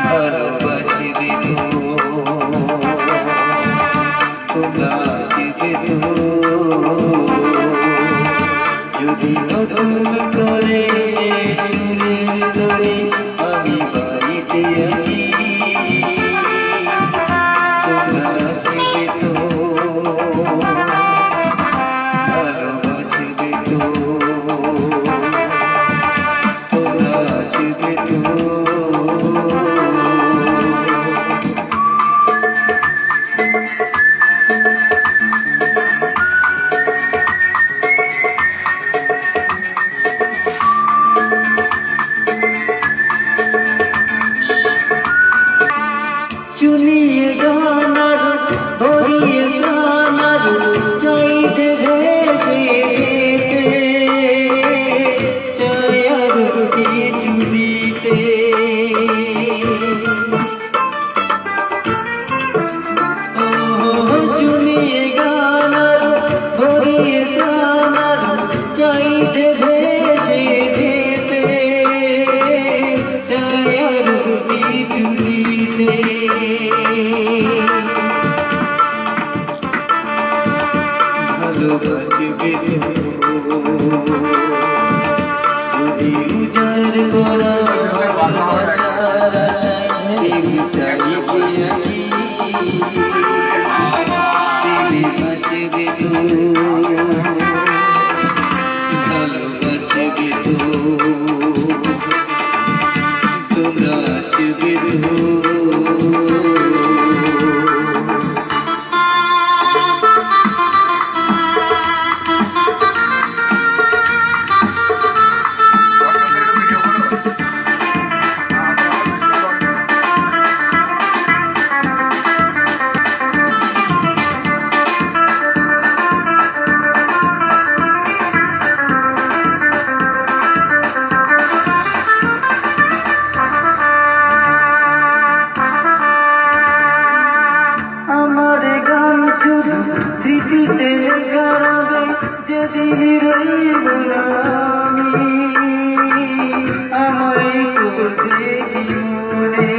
ভালোবাসবে তো তোমরা আসবে তো যদি নতুন করে সুরের ধরে আমি বাড়িতে আসি তোমরা আসবে তো ভালোবাসবে তো তোমরা আসবে তো চুলিয়ে গানার ধরিয়ে গানার চাইতে ভেসে চায়ার চুলিতে চুলিয়ে গানার ধরিয়ে গানার চাইতে ভেসে চায়ার চুলিতে ভালোবাসবে যদি উজাড় করা ভালোবাসার আশায় চাইতে আসি ভালোবাসবে তো ভালোবাসবে তো তোমরা আসবে তো শুধু স্মৃতিতে কারাবে যেদিন রইব না আমি আমায় করবে জীবনে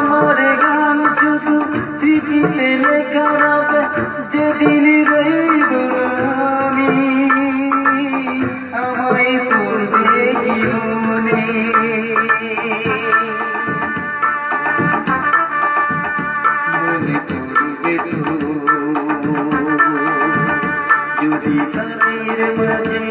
আমার গান শুধু স্মৃতিতে কারাবে যেদিন রইব আমি আমায় করবে জীবনে যদি তাদের মাঝে